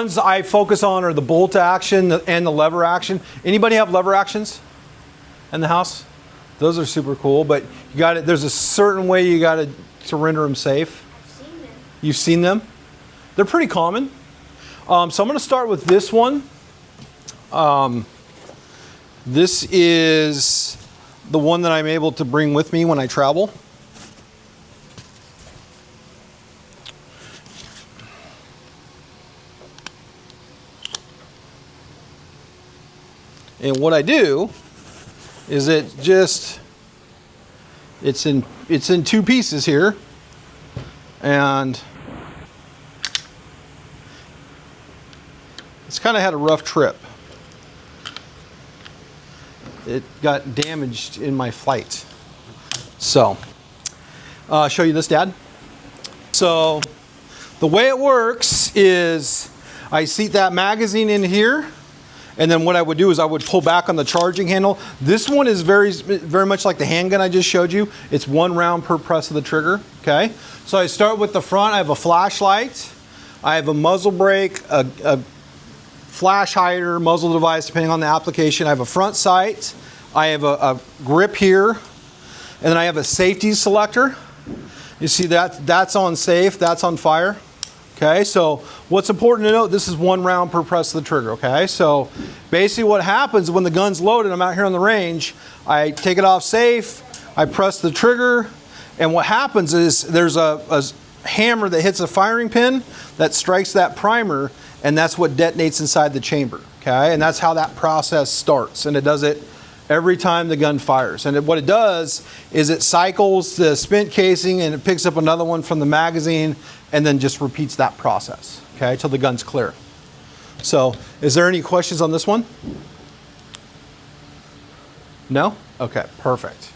Ones I focus on are the bolt action and the lever action. Anybody have lever actions in the house? Those are super cool, but you got it. There's a certain way you got to render them safe. I've seen them. You've seen them? They're pretty common. So I'm going to start with this one. This is the one that I'm able to bring with me when I travel. And what I do is it's in two pieces here, and it's kind of had a rough trip. It got damaged in my flight. So, I'll show you this, Dad. So, the way it works is I seat that magazine in here, and then what I would do is I would pull back on the charging handle. This one is very much like the handgun I just showed you. It's 1 round per press of the trigger, okay? So I start with the front. I have a flashlight. I have a muzzle brake, a flash hider, muzzle device, depending on the application. I have a front sight. I have a grip here. And then I have a safety selector. You see that's on safe, that's on fire. Okay, so what's important to note, this is 1 round per press of the trigger, okay? So basically what happens when the gun's loaded, I'm out here on the range, I take it off safe, I press the trigger, and what happens is there's a hammer that hits a firing pin that strikes that primer, and that's what detonates inside the chamber, okay? And that's how that process starts, and it does it every time the gun fires. And what it does is it cycles the spent casing and it picks up another one from the magazine and then just repeats that process, okay, till the gun's clear. So, is there any questions on this one? No? Okay, perfect.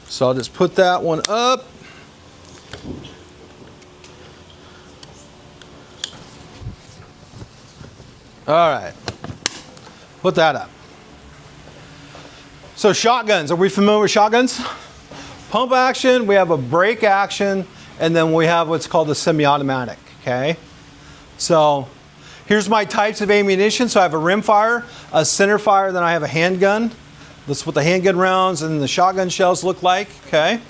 So I'll just put that one up. All right, put that up. So shotguns, are we familiar with shotguns? Pump action, we have a brake action, and then we have what's called a semi-automatic, okay? So here's my types of ammunition. So I have a rimfire, a center fire, then I have a handgun. That's what the handgun rounds and the shotgun shells look like, okay?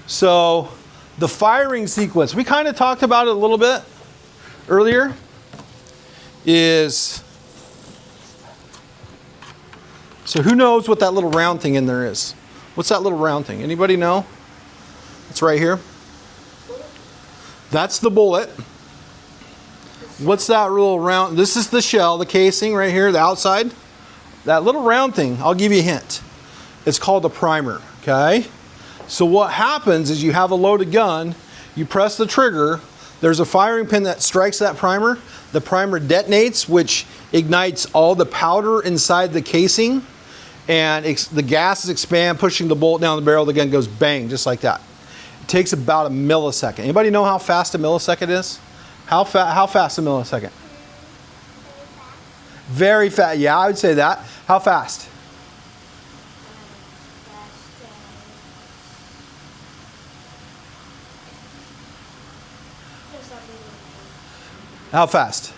So the firing sequence, we kind of talked about it a little bit earlier, is, so who knows what that little round thing in there is? What's that little round thing? Anybody know? It's right here. That's the bullet. What's that little round? This is the shell, the casing right here, the outside. That little round thing, I'll give you a hint. It's called a primer, okay? So what happens is you have a loaded gun, you press the trigger, there's a firing pin that strikes that primer. The primer detonates, which ignites all the powder inside the casing, and the gases expand, pushing the bullet down the barrel. The gun goes bang, just like that. It takes about a millisecond. Anybody know how fast a millisecond is? How fast a millisecond? Very fast. Yeah, I would say that. How fast? How fast?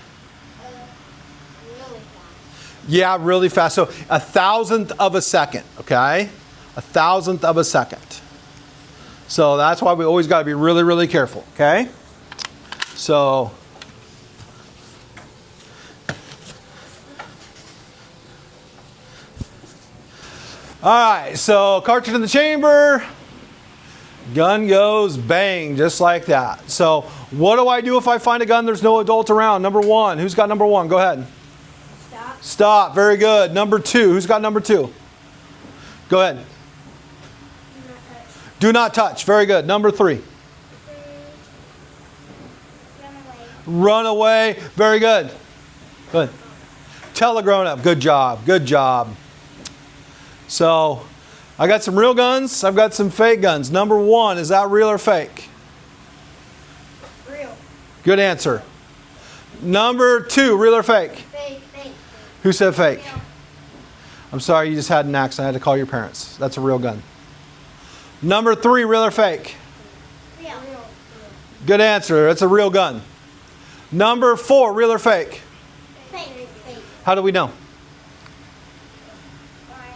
Really fast. Yeah, really fast. So 1,000th of a second, okay? 1,000th of a second. So that's why we always got to be really, really careful, okay? So, all right, so cartridge in the chamber, gun goes bang, just like that. So what do I do if I find a gun there's no adult around? Number 1, who's got number 1? Go ahead. Stop. Stop, very good. Number 2, who's got number 2? Go ahead. Do not touch, very good. Number 3. Run away, very good. Good. Tell a grown-up, good job, good job. So, I got some real guns, I've got some fake guns. Number 1, is that real or fake? Real. Good answer. Number 2, real or fake? Fake. Who said fake? Real. I'm sorry, you just had an accident. I had to call your parents. That's a real gun. Number 3, real or fake? Real. Good answer. That's a real gun. Number 4, real or fake? Fake. How do we know? Orange.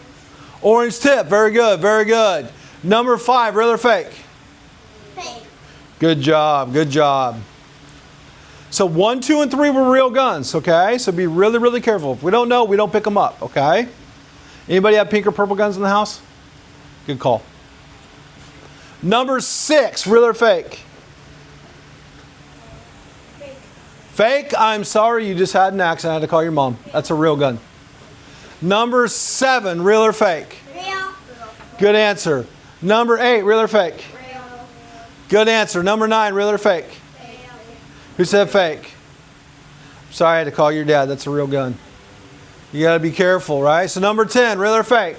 Orange tip. Very good. Very good. Number 5, real or fake? Fake. Good job. Good job. So 1, 2, and 3 were real guns, okay? So be really, really careful. If we don't know, we don't pick them up, okay? Anybody have pink or purple guns in the house? Good call. Number 6, real or fake? Fake. Fake? I'm sorry, you just had an accident. I had to call your mom. That's a real gun. Number 7, real or fake? Real. Good answer. Number 8, real or fake? Real. Good answer. Number 9, real or fake? Fake. Who said fake? Sorry, I had to call your dad. That's a real gun. You got to be careful, right? So number 10, real or fake?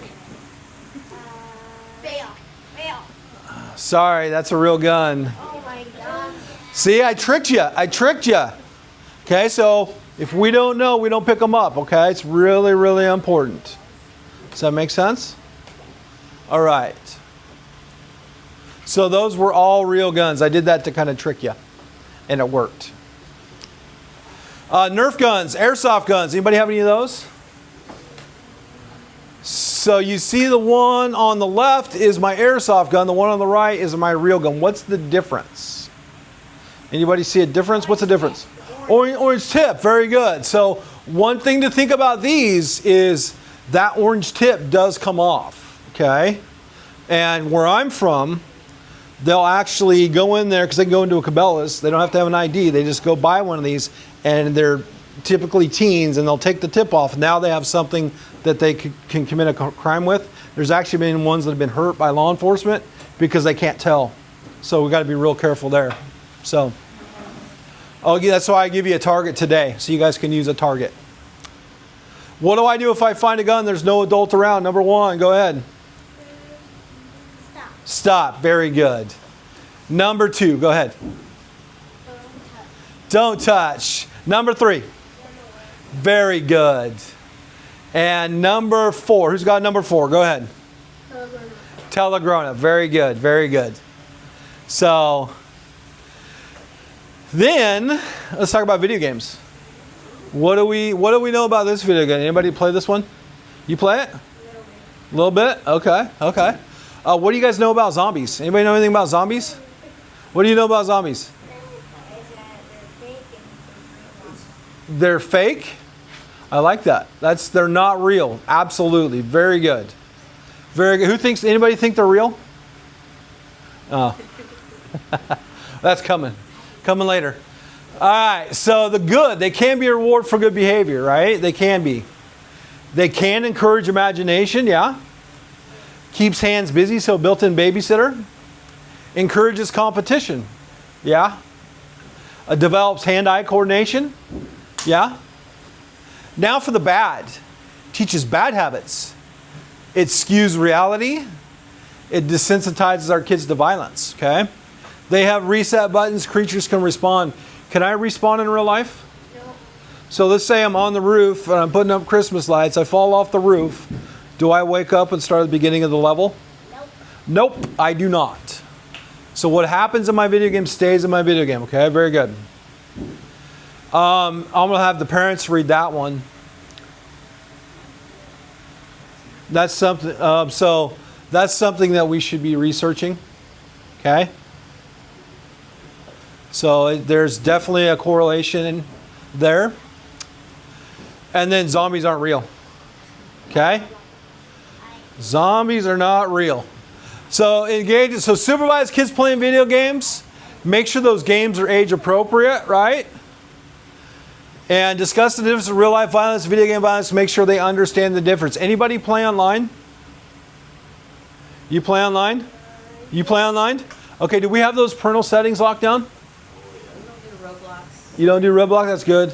Real. Sorry, that's a real gun. Oh my God. See, I tricked you. I tricked you. Okay, so if we don't know, we don't pick them up, okay? It's really, really important. Does that make sense? All right. So those were all real guns. I did that to kind of trick you, and it worked. Nerf guns, airsoft guns. Anybody have any of those? So you see the one on the left is my airsoft gun. The one on the right is my real gun. What's the difference? Anybody see a difference? What's the difference? Orange tip. Very good. So one thing to think about these is that orange tip does come off. Okay? And where I'm from, they'll actually go in there because they can go into a Cabela's. They don't have to have an ID. They just go buy one of these, and they're typically teens, and they'll take the tip off. Now they have something that they can commit a crime with. There's actually been ones that have been hurt by law enforcement because they can't tell. So we got to be real careful there. So that's why I give you a target today, so you guys can use a target. What do I do if I find a gun? There's no adult around. Number 1, go ahead. Stop. Stop. Very good. Number 2, go ahead. Don't touch. Number 3. Very good. And number 4. Who's got number 4? Go ahead. Tell a grown-up. Very good. Very good. So then let's talk about video games. What do we know about this video game? Anybody play this one? You play it? A little bit. Okay. Okay. What do you guys know about zombies? Anybody know anything about zombies? What do you know about zombies? They're fake? I like that. They're not real. Absolutely. Very good. Very good. Anybody think they're real? Oh. That's coming. Coming later. All right. So the good, they can be a reward for good behavior, right? They can be. They can encourage imagination, yeah. Keeps hands busy, so built-in babysitter. Encourages competition, yeah. Develops hand-eye coordination, yeah. Now for the bad. Teaches bad habits. It skews reality. It desensitizes our kids to violence, okay? They have reset buttons. Creatures can respond. Can I respawn in real life? No. So let's say I'm on the roof and I'm putting up Christmas lights. I fall off the roof. Do I wake up and start at the beginning of the level? Nope. Nope, I do not. So what happens in my video game stays in my video game, okay? Very good. I'm going to have the parents read that one. That's something. So that's something that we should be researching, okay? So there's definitely a correlation there. And then zombies aren't real, okay? Zombies are not real. So engage. So supervise kids playing video games. Make sure those games are age appropriate, right? And discuss the difference of real life violence, video game violence. Make sure they understand the difference. Anybody play online? You play online? You play online? Okay, do we have those parental settings locked down? We don't do Roblox. You don't do Roblox? That's good.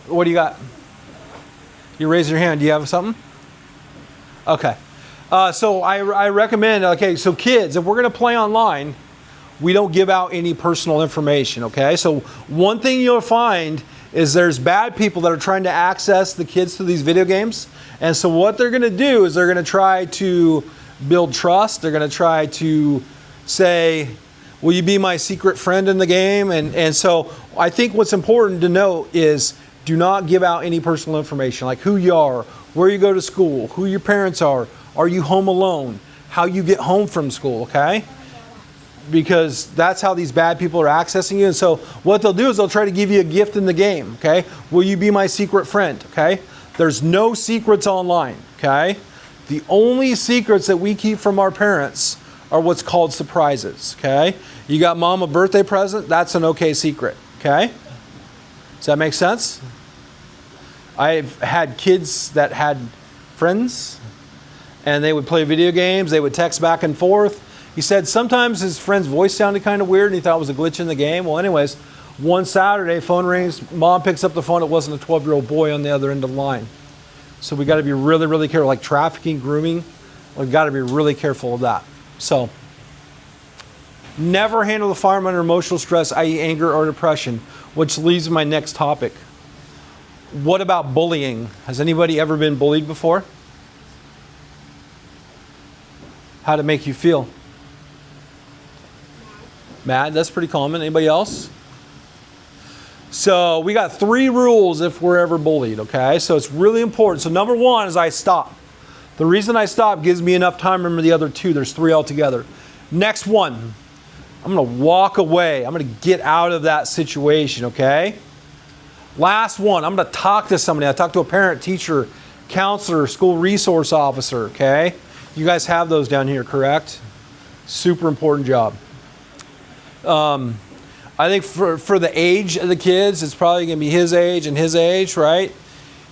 What do you got? You raise your hand. Do you have something? Okay. So I recommend, okay, so kids, if we're going to play online, we don't give out any personal information, okay? So one thing you'll find is there's bad people that are trying to access the kids through these video games. And so what they're going to do is they're going to try to build trust. They're going to try to say, will you be my secret friend in the game? And so I think what's important to know is do not give out any personal information, like who you are, where you go to school, who your parents are you home alone, how you get home from school, okay? Because that's how these bad people are accessing you. And so what they'll do is they'll try to give you a gift in the game, okay? Will you be my secret friend, okay? There's no secrets online, okay? The only secrets that we keep from our parents are what's called surprises, okay? You got mom a birthday present, that's an okay secret, okay? Does that make sense? I've had kids that had friends, and they would play video games, they would text back and forth. He said sometimes his friend's voice sounded kind of weird and he thought it was a glitch in the game. Well, anyways, one Saturday, phone rings, mom picks up the phone, it wasn't a 12-year-old boy on the other end of the line. So we got to be really, really careful, like trafficking, grooming, we've got to be really careful of that. So, never handle the firearm under emotional stress, i.e. anger or depression, which leads to my next topic. What about bullying? Has anybody ever been bullied before? How'd it make you feel? Mad, that's pretty common. Anybody else? So we got 3 rules if we're ever bullied, okay? So it's really important. So number 1 is I stop. The reason I stop gives me enough time to remember the other 2. There's 3 altogether. Next one, I'm going to walk away. I'm going to get out of that situation, okay? Last one, I'm going to talk to somebody. I talk to a parent, teacher, counselor, school resource officer, okay? You guys have those down here, correct? Super important job. I think for the age of the kids, it's probably going to be his age and his age, right?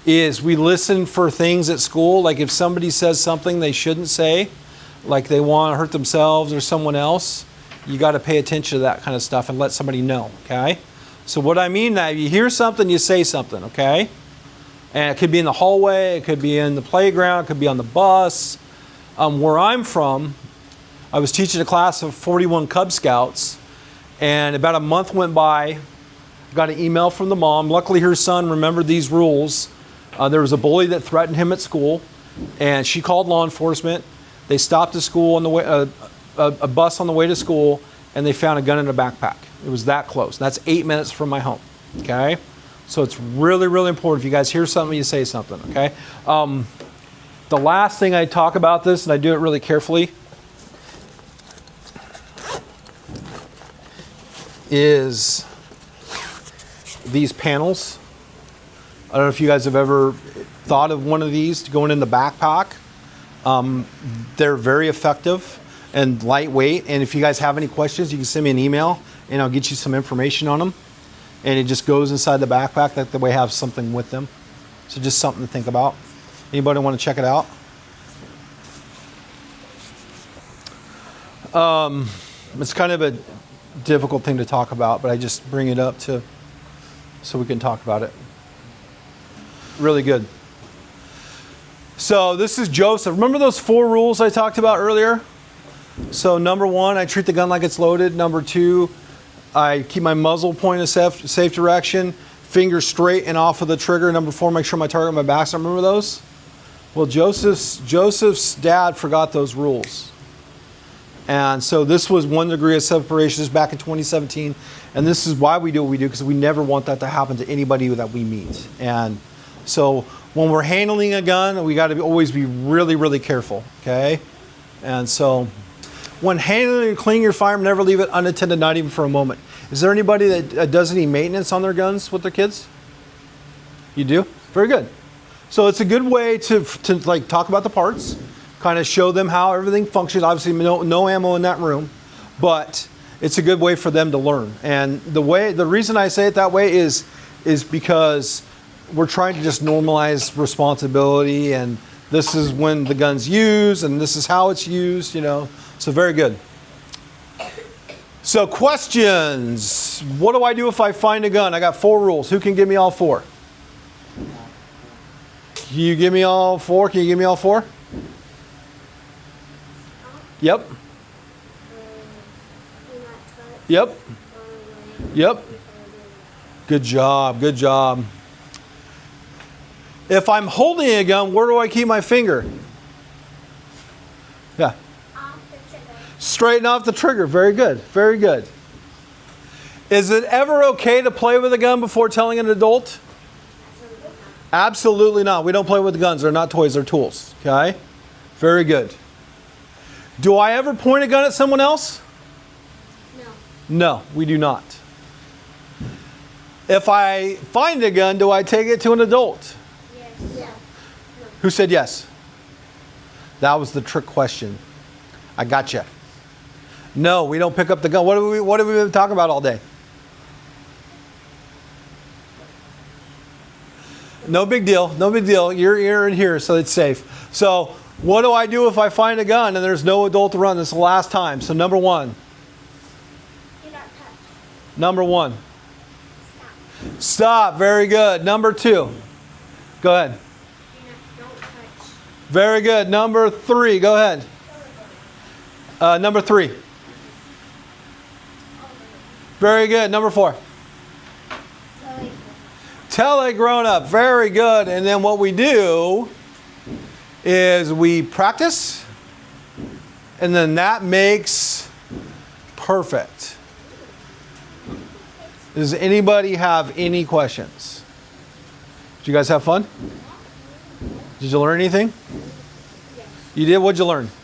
Is we listen for things at school. Like if somebody says something they shouldn't say, like they want to hurt themselves or someone else, you got to pay attention to that kind of stuff and let somebody know, okay? So what I mean that if you hear something, you say something, okay? And it could be in the hallway, it could be in the playground, it could be on the bus. Where I'm from, I was teaching a class of 41 Cub Scouts, and about a month went by, got an email from the mom. Luckily her son remembered these rules. There was a bully that threatened him at school, and she called law enforcement. They stopped the school on the way, a bus on the way to school, and they found a gun in a backpack. It was that close. That's 8 minutes from my home, okay? So it's really, really important. If you guys hear something, you say something, okay? The last thing I talk about this, and I do it really carefully, is these panels. I don't know if you guys have ever thought of one of these going in the backpack. They're very effective and lightweight. And if you guys have any questions, you can send me an email and I'll get you some information on them. And it just goes inside the backpack. That way I have something with them. So just something to think about. Anybody want to check it out? It's kind of a difficult thing to talk about, but I just bring it up so we can talk about it. Really good. So this is Joseph. Remember those 4 rules I talked about earlier? So number 1, I treat the gun like it's loaded. Number 2, I keep my muzzle pointed in a safe direction, fingers straight and off of the trigger. Number 4, make sure my target on my back. So remember those? Well, Joseph's dad forgot those rules. And so this was 1 degree of separation. This is back in 2017. And this is why we do what we do, because we never want that to happen to anybody that we meet. And so when we're handling a gun, we got to always be really, really careful, okay? And so when handling and cleaning your firearm, never leave it unattended, not even for a moment. Is there anybody that does any maintenance on their guns with their kids? You do? Very good. So it's a good way to like talk about the parts, kind of show them how everything functions. Obviously no ammo in that room, but it's a good way for them to learn. And the reason I say it that way is because we're trying to just normalize responsibility, and this is when the gun's used and this is how it's used, you know. So very good. So questions. What do I do if I find a gun? I got 4 rules. Who can give me all 4? Can you give me all 4? Can you give me all 4? Yep. Yep. Yep. Good job. Good job. If I'm holding a gun, where do I keep my finger? Yeah. Off the trigger. Straighten off the trigger. Very good. Very good. Is it ever okay to play with a gun before telling an adult? Absolutely not. We don't play with guns. They're not toys, they're tools. Okay? Very good. Do I ever point a gun at someone else? No. No, we do not. If I find a gun, do I take it to an adult? Yes. Yeah. Who said yes? That was the trick question. I gotcha. No, we don't pick up the gun. What have we been talking about all day? No big deal. No big deal. You're in here, so it's safe. So what do I do if I find a gun and there's no adult around? This is the last time. So number one. Do not touch. Number one. Stop. Stop. Very good. Number two. Go ahead. Don't touch. Very good. Number three. Go ahead. Number three. Very good. Number four. Tell a grown-up. Very good. And then what we do is we practice, and then that makes perfect. Does anybody have any questions? Did you guys have fun? Did you learn anything? Yes. You did? What'd you learn? 4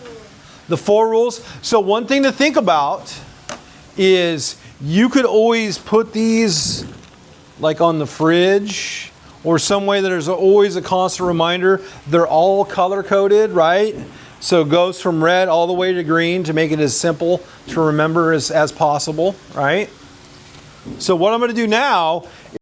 rules. The 4 rules. So one thing to think about is you could always put these like on the fridge or some way that there's always a constant reminder. They're all color coded, right? So it goes from red all the way to green to make it as simple to remember as possible, right? So what I'm going to do now